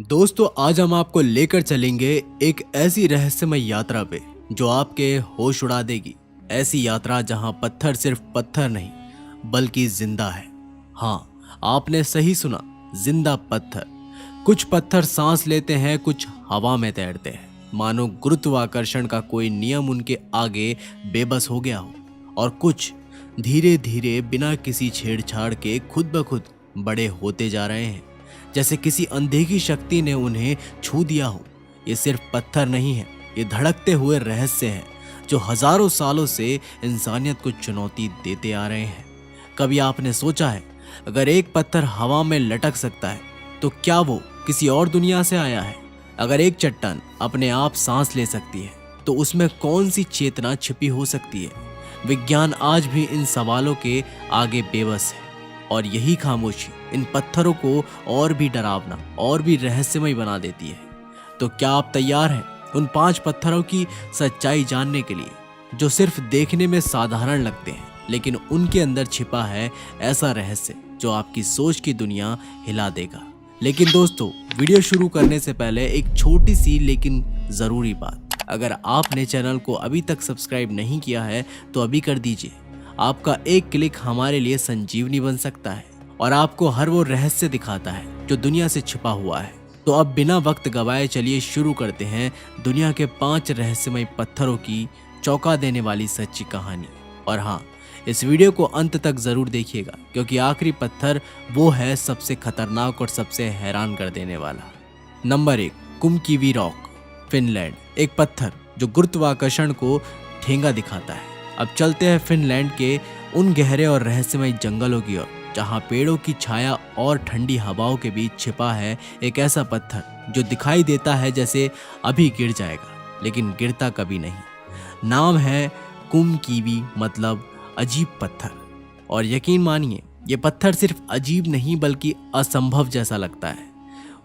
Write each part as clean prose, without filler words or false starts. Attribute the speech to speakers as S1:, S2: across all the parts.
S1: दोस्तों, आज हम आपको लेकर चलेंगे एक ऐसी रहस्यमय यात्रा पे जो आपके होश उड़ा देगी। ऐसी यात्रा जहां पत्थर सिर्फ पत्थर नहीं बल्कि जिंदा है। हाँ, आपने सही सुना, जिंदा पत्थर। कुछ पत्थर सांस लेते हैं, कुछ हवा में तैरते हैं, मानो गुरुत्वाकर्षण का कोई नियम उनके आगे बेबस हो गया हो। और कुछ धीरे धीरे बिना किसी छेड़छाड़ के खुद ब खुद बड़े होते जा रहे हैं, जैसे किसी अनदेखी शक्ति ने उन्हें छू दिया हो। ये सिर्फ पत्थर नहीं है, ये धड़कते हुए रहस्य हैं जो हजारों सालों से इंसानियत को चुनौती देते आ रहे हैं। कभी आपने सोचा है, अगर एक पत्थर हवा में लटक सकता है तो क्या वो किसी और दुनिया से आया है? अगर एक चट्टान अपने आप सांस ले सकती है तो उसमें कौन सी चेतना छिपी हो सकती है? विज्ञान आज भी इन सवालों के आगे बेबस है, और यही खामोशी इन पत्थरों को और भी डरावना और भी रहस्यमय बना देती है। तो क्या आप तैयार हैं उन 5 पत्थरों की सच्चाई जानने के लिए, जो सिर्फ देखने में साधारण लगते हैं लेकिन उनके अंदर छिपा है ऐसा रहस्य जो आपकी सोच की दुनिया हिला देगा। लेकिन दोस्तों, वीडियो शुरू करने से पहले एक छोटी सी लेकिन ज़रूरी बात। अगर आपने चैनल को अभी तक सब्सक्राइब नहीं किया है तो अभी कर दीजिए। आपका एक क्लिक हमारे लिए संजीवनी बन सकता है और आपको हर वो रहस्य दिखाता है जो दुनिया से छिपा हुआ है। तो अब बिना वक्त गवाए चलिए शुरू करते हैं दुनिया के 5 रहस्यमय पत्थरों की चौंका देने वाली सच्ची कहानी। और हाँ, इस वीडियो को अंत तक जरूर देखिएगा, क्योंकि आखिरी पत्थर वो है सबसे खतरनाक और सबसे हैरान कर देने वाला। Number 1, Kummakivi rock, Finland. एक पत्थर जो गुरुत्वाकर्षण को ठेंगा दिखाता है। अब चलते हैं फिनलैंड के उन गहरे और रहस्यमय जंगलों की ओर, जहां पेड़ों की छाया और ठंडी हवाओं के बीच छिपा है एक ऐसा पत्थर जो दिखाई देता है जैसे अभी गिर जाएगा, लेकिन गिरता कभी नहीं। नाम है कुमकीवी, मतलब अजीब पत्थर। और यकीन मानिए, ये पत्थर सिर्फ अजीब नहीं बल्कि असंभव जैसा लगता है।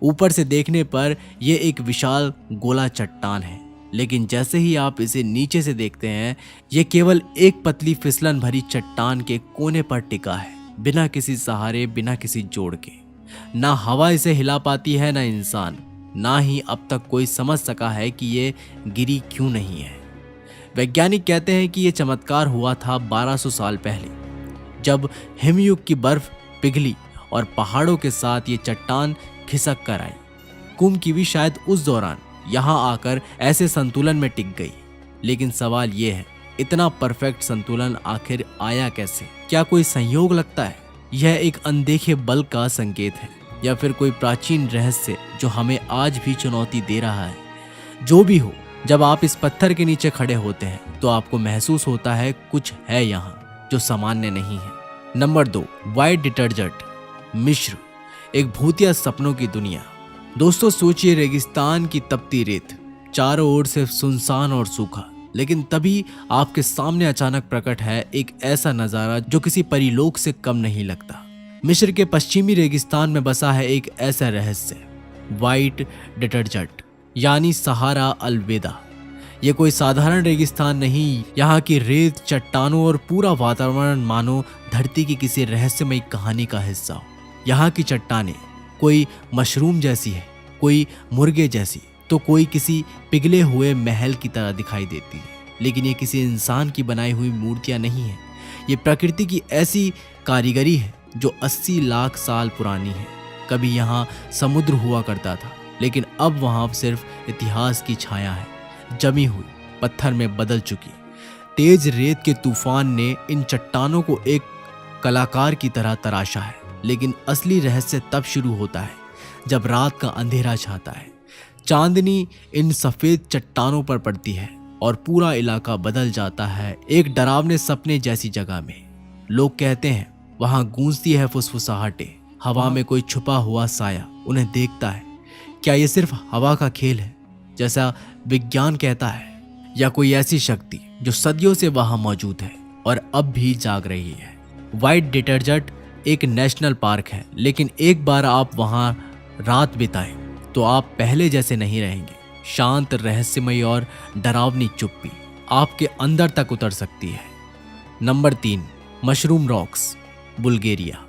S1: ऊपर से देखने पर यह एक विशाल गोला चट्टान है, लेकिन जैसे ही आप इसे नीचे से देखते हैं, यह केवल एक पतली फिसलन भरी चट्टान के कोने पर टिका है, बिना किसी सहारे, बिना किसी जोड़ के। ना हवा इसे हिला पाती है, ना इंसान, ना ही अब तक कोई समझ सका है कि ये गिरी क्यों नहीं है। वैज्ञानिक कहते हैं कि यह चमत्कार हुआ था 1200 साल पहले, जब हिमयुग की बर्फ पिघली और पहाड़ों के साथ ये चट्टान खिसक कर आई। कुमकीवी शायद उस दौरान यहाँ आकर ऐसे संतुलन में टिक गई। लेकिन सवाल ये है, इतना परफेक्ट संतुलन आखिर आया कैसे? क्या कोई संयोग लगता है? यह एक अनदेखे बल का संकेत है, या फिर कोई प्राचीन रहस्य जो हमें आज भी चुनौती दे रहा है? जो भी हो, जब आप इस पत्थर के नीचे खड़े होते हैं तो आपको महसूस होता है कुछ है यहाँ जो सामान्य नहीं है। नंबर 2, व्हाइट डिटर्जेंट, मिस्र। एक भूतिया सपनों की दुनिया। दोस्तों सोचिए, रेगिस्तान की तपती रेत, चारों ओर से सुनसान और सूखा, लेकिन तभी आपके सामने अचानक प्रकट है एक ऐसा नजारा जो किसी परिलोक से कम नहीं लगता। मिस्र के पश्चिमी रेगिस्तान में बसा है एक ऐसा रहस्य, व्हाइट डिटर्जेंट, यानी सहारा अलविदा। ये कोई साधारण रेगिस्तान नहीं, यहाँ की रेत, चट्टानों और पूरा वातावरण मानो धरती की किसी रहस्यमय कहानी का हिस्सा हो। यहाँ की चट्टानें कोई मशरूम जैसी है, कोई मुर्गे जैसी, तो कोई किसी पिघले हुए महल की तरह दिखाई देती है। लेकिन ये किसी इंसान की बनाई हुई मूर्तियां नहीं है, ये प्रकृति की ऐसी कारीगरी है जो 80 लाख साल पुरानी है। कभी यहाँ समुद्र हुआ करता था, लेकिन अब वहाँ सिर्फ इतिहास की छाया है, जमी हुई, पत्थर में बदल चुकी। तेज रेत के तूफान ने इन चट्टानों को एक कलाकार की तरह तराशा है। लेकिन असली रहस्य तब शुरू होता है जब रात का अंधेरा छाता है, चांदनी इन सफेद चट्टानों पर पड़ती है और पूरा इलाका बदल जाता है एक डरावने सपने जैसी जगह में। लोग कहते हैं वहां गूंजती है फुसफुसाहटें, हवा में कोई छुपा हुआ साया उन्हें देखता है। क्या ये सिर्फ हवा का खेल है जैसा विज्ञान कहता है, या कोई ऐसी शक्ति जो सदियों से वहां मौजूद है और अब भी जाग रही है? व्हाइट डिटर्जेंट एक नेशनल पार्क है, लेकिन एक बार आप वहां रात बिताएं तो आप पहले जैसे नहीं रहेंगे। शांत, रहस्यमय और डरावनी चुप्पी आपके अंदर तक उतर सकती है। Number 3, mushroom rocks, Bulgaria.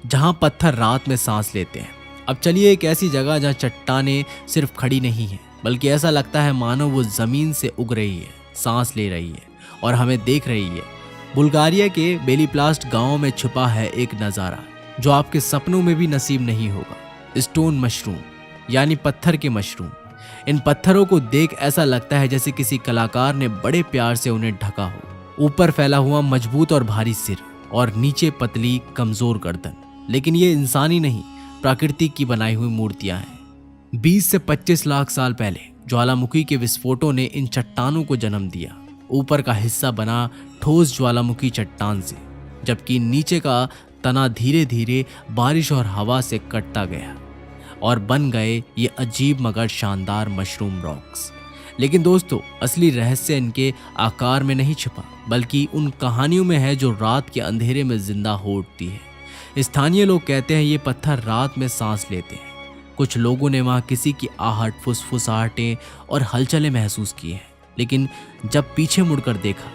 S1: जहां पत्थर रात में सांस लेते हैं अब चलिए एक ऐसी जगह जहाँ चट्टानें सिर्फ खड़ी नहीं हैं, बल्कि ऐसा लगता है मानो वो जमीन से उग रही है, सांस ले रही है और हमें देख रही है। बुल्गारिया के बेलीप्लास्ट गांव में छुपा है एक नज़ारा जो आपके सपनों में भी नसीब नहीं होगा। स्टोन मशरूम, यानी पत्थर के मशरूम। इन पत्थरों को देख ऐसा लगता है जैसे किसी कलाकार ने बड़े प्यार से उन्हें ढका हो। ऊपर फैला हुआ मजबूत और भारी सिर और नीचे पतली कमजोर गर्दन। लेकिन ये इंसानी नहीं, प्रकृति की बनाई हुई मूर्तियां हैं। 20 से 25 लाख साल पहले ज्वालामुखी के विस्फोटों ने इन चट्टानों को जन्म दिया। ऊपर का हिस्सा बना ठोस ज्वालामुखी चट्टान से, जबकि नीचे का तना धीरे धीरे बारिश और हवा से कटता गया और बन गए ये अजीब मगर शानदार मशरूम रॉक्स। लेकिन दोस्तों, असली रहस्य इनके आकार में नहीं छिपा, बल्कि उन कहानियों में है जो रात के अंधेरे में जिंदा हो उठती है। स्थानीय लोग कहते हैं ये पत्थर रात में सांस लेते हैं। कुछ लोगों ने वहाँ किसी की आहट, फुसफुसाहटें और हलचलें महसूस की हैं, लेकिन जब पीछे मुड़कर देखा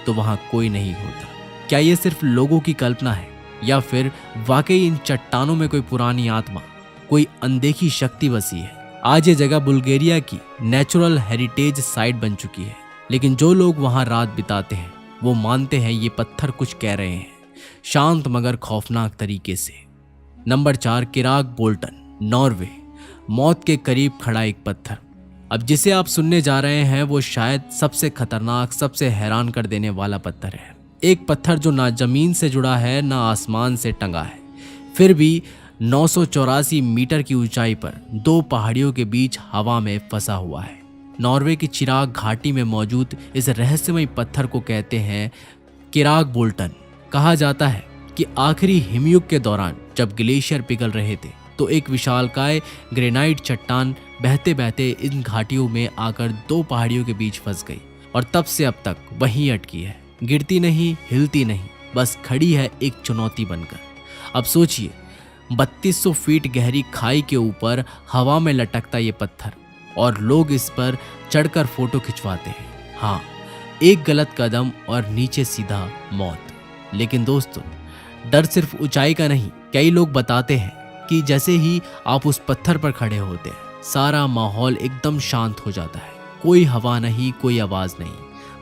S1: तो वहाँ कोई नहीं होता। क्या ये सिर्फ लोगों की कल्पना है या फिर वाकई इन चट्टानों में कोई पुरानी आत्मा, कोई अनदेखी शक्ति बसी है? आज ये जगह बुल्गारिया की नेचुरल हेरिटेज साइट बन चुकी है, लेकिन जो लोग वहाँ रात बिताते हैं वो मानते हैं ये पत्थर कुछ कह रहे हैं, शांत मगर खौफनाक तरीके से। Number 4, Kjeragbolten, Norway. मौत के करीब खड़ा एक पत्थर। अब जिसे आप सुनने जा रहे हैं वो शायद सबसे खतरनाक, सबसे हैरान कर देने वाला पत्थर है। एक पत्थर जो ना जमीन से जुड़ा है ना आसमान से टंगा है, फिर भी 984 मीटर की ऊंचाई पर 2 पहाड़ियों के बीच हवा में फंसा हुआ है। नॉर्वे की चिराग घाटी में मौजूद इस रहस्यमय पत्थर को कहते हैं किराग बोल्टन। कहा जाता है कि आखिरी हिमयुग के दौरान जब ग्लेशियर पिघल रहे थे तो एक विशालकाय ग्रेनाइट चट्टान बहते बहते इन घाटियों में आकर 2 पहाड़ियों के बीच फंस गई और तब से अब तक वहीं अटकी है। गिरती नहीं, हिलती नहीं, बस खड़ी है एक चुनौती बनकर। अब सोचिए, 3200 फीट गहरी खाई के ऊपर हवा में लटकता ये पत्थर और लोग इस पर चढ़कर फोटो खिंचवाते हैं। हाँ, एक गलत कदम और नीचे सीधा मौत। लेकिन दोस्तों, डर सिर्फ ऊंचाई का नहीं। कई लोग बताते हैं कि जैसे ही आप उस पत्थर पर खड़े होते हैं, सारा माहौल एकदम शांत हो जाता है। कोई हवा नहीं, कोई आवाज नहीं,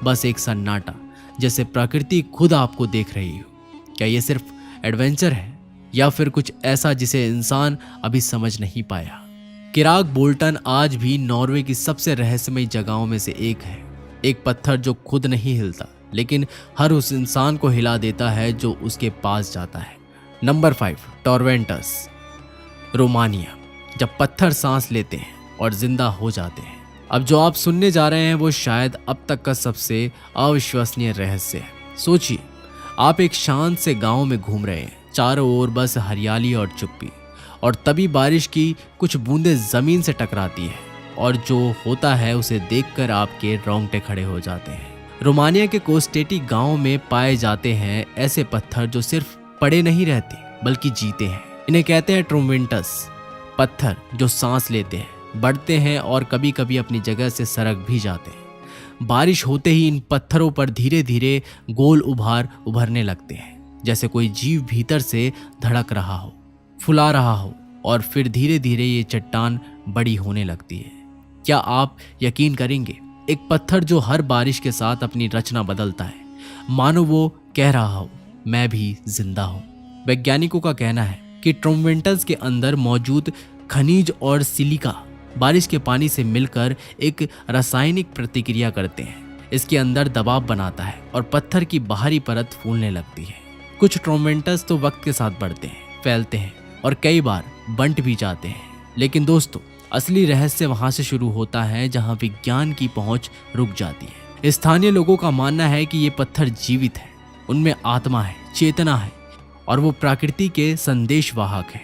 S1: बस एक सन्नाटा, जैसे प्रकृति खुद आपको देख रही हो। क्या ये सिर्फ एडवेंचर है या फिर कुछ ऐसा जिसे इंसान अभी समझ नहीं पाया? किराग बोल्टन आज भी नॉर्वे की सबसे रहस्यमय जगहों में से एक है। एक पत्थर जो खुद नहीं हिलता, लेकिन हर उस इंसान को हिला देता है जो उसके पास जाता है। Number 5, trovants, Romania. जब पत्थर सांस लेते हैं और जिंदा हो जाते हैं। अब जो आप सुनने जा रहे हैं वो शायद अब तक का सबसे अविश्वसनीय रहस्य है। सोचिए, आप एक शांत से गांव में घूम रहे हैं, चारों ओर बस हरियाली और चुप्पी, और तभी बारिश की कुछ बूंदें जमीन से टकराती है और जो होता है उसे देखकर आपके रोंगटे खड़े हो जाते हैं। रोमानिया के कोस्टेटी गांव में पाए जाते हैं ऐसे पत्थर जो सिर्फ पड़े नहीं रहते बल्कि जीते हैं। इन्हें कहते हैं ट्रोवेंटस, पत्थर जो सांस लेते हैं, बढ़ते हैं और कभी कभी अपनी जगह से सरक भी जाते हैं। बारिश होते ही इन पत्थरों पर धीरे धीरे गोल उभार उभरने लगते हैं, जैसे कोई जीव भीतर से धड़क रहा हो, फुला रहा हो, और फिर धीरे धीरे ये चट्टान बड़ी होने लगती है। क्या आप यकीन करेंगे, एक पत्थर जो हर बारिश के साथ अपनी रचना बदलता है, मानो वो कह रहा हो मैं भी जिंदा हूं। वैज्ञानिकों का कहना है कि ट्रोवेंटस के अंदर मौजूद खनिज और सिलिका बारिश के पानी से मिलकर एक रासायनिक प्रतिक्रिया करते हैं। इसके अंदर दबाव बनाता है और पत्थर की बाहरी परत फूलने लगती है। कुछ ट्रोवेंटस तो वक्त के साथ बढ़ते हैं, फैलते हैं और कई बार बंट भी जाते हैं। लेकिन दोस्तों, असली रहस्य वहां से शुरू होता है जहां विज्ञान की पहुंच रुक जाती है। स्थानीय लोगों का मानना है कि ये पत्थर जीवित है, उनमें आत्मा है, चेतना है और वो प्रकृति के संदेशवाहक है।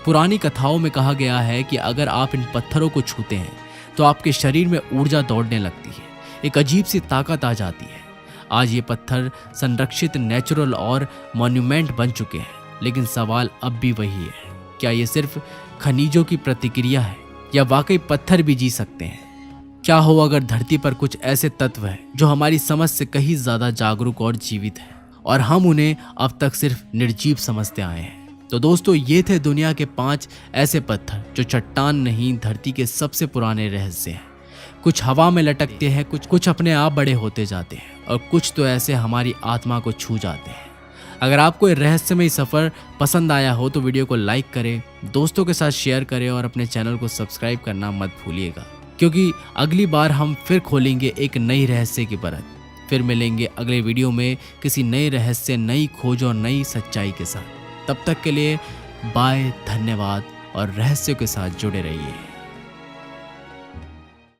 S1: पुरानी कथाओं में कहा गया है कि अगर आप इन पत्थरों को छूते हैं तो आपके शरीर में ऊर्जा दौड़ने लगती है, एक अजीब सी ताकत आ जाती है। आज ये पत्थर संरक्षित, नेचुरल और मॉन्यूमेंट बन चुके हैं, लेकिन सवाल अब भी वही है, क्या ये सिर्फ खनिजों की प्रतिक्रिया है या वाकई पत्थर भी जी सकते हैं? क्या हो अगर धरती पर कुछ ऐसे तत्व हैं जो हमारी समझ से कहीं ज्यादा जागरूक और जीवित हैं और हम उन्हें अब तक सिर्फ निर्जीव समझते आए हैं? तो दोस्तों ये थे दुनिया के 5 ऐसे पत्थर जो चट्टान नहीं धरती के सबसे पुराने रहस्य हैं। कुछ हवा में लटकते हैं, कुछ अपने आप बड़े होते जाते हैं और कुछ तो ऐसे हमारी आत्मा को छू जाते हैं। अगर आपको ये रहस्यमय सफ़र पसंद आया हो तो वीडियो को लाइक करें, दोस्तों के साथ शेयर करें और अपने चैनल को सब्सक्राइब करना मत भूलिएगा, क्योंकि अगली बार हम फिर खोलेंगे एक नई रहस्य की परत। फिर मिलेंगे अगले वीडियो में किसी नए रहस्य, नई खोज और नई सच्चाई के साथ। तब तक के लिए बाय, धन्यवाद और रहस्यों के साथ जुड़े रहिए।